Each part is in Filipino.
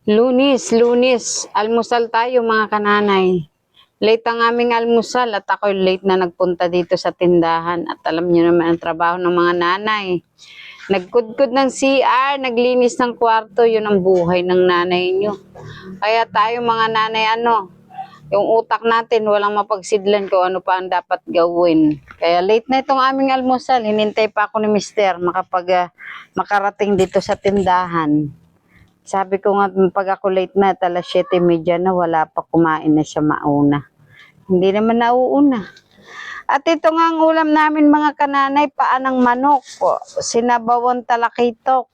Lunis, almusal tayo mga kananay. Late ang aming almusal at ako late na nagpunta dito sa tindahan. At alam niyo naman ang trabaho ng mga nanay. Nagkudkod ng CR, naglinis ng kwarto, yun ang buhay ng nanay nyo. Kaya tayo mga nanay yung utak natin walang mapagsidlan kung ano pa ang dapat gawin. Kaya late na itong aming almusal, hinintay pa ako ni Mister makarating dito sa tindahan. Sabi ko nga, pag ako late na, alas 7:30 na, wala pa, kumain na siya mauna. Hindi naman nauuna. At ito nga ang ulam namin mga kananay, paan ng manok, sinabawang talakitok.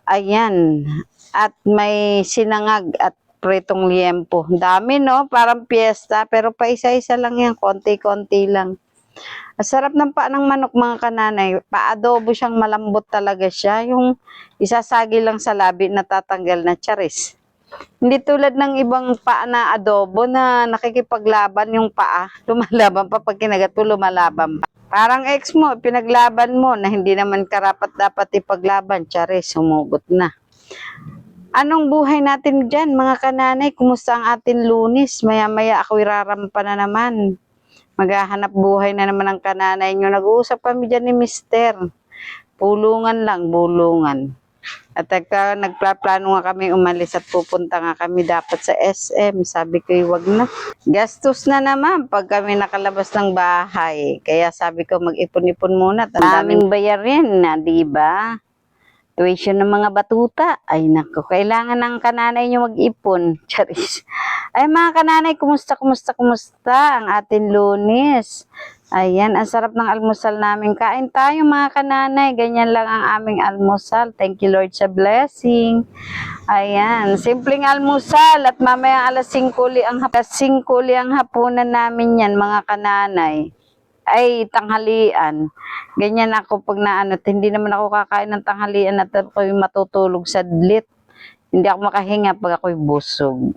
Ayan. At may sinangag at pritong liempo. Dami no, parang piyesta, pero pa isa-isa lang yan, konti-konti lang. Masarap ng paa ng manok mga kananay. Paadobo siyang, malambot talaga siya. Yung isasagi lang sa labi, natatanggal na, charis. Hindi tulad ng ibang paa na adobo na nakikipaglaban yung paa. Lumalaban pa pag kinagat mo, lumalaban pa. Parang ex mo, pinaglaban mo na hindi naman karapat dapat ipaglaban. Charis, sumugot na. Anong buhay natin dyan mga kananay? Kumusta ang atin Lunis? Maya-maya ako'y rarampa na naman. Maghahanap buhay na naman ang kananay nyo. Nag-uusap kami dyan ni Mister. Pulungan lang, bulungan. At nagplaplano nga kami umalis at pupunta nga kami dapat sa SM. Sabi ko, wag na. Gastos na naman pag kami nakalabas ng bahay. Kaya sabi ko, mag-ipon-ipon muna. Ang daming bayarin na, diba? Tuition ng mga batuta. Ay nako, kailangan ng kananay nyo mag-ipon. Charis. Ay mga kananay, kumusta ang ating Lunes? Ayan, ang sarap ng almusal namin. Kain tayo mga kananay. Ganyan lang ang aming almusal. Thank you Lord sa blessing. Ayan, simpleng almusal. At mamaya alas 5 ang hapunan namin yan mga kananay. Ay, tanghalian. Ganyan ako pag hindi naman ako kakain ng tanghalian at ako'y matutulog sa lit. Hindi ako makahinga pag ako'y busog.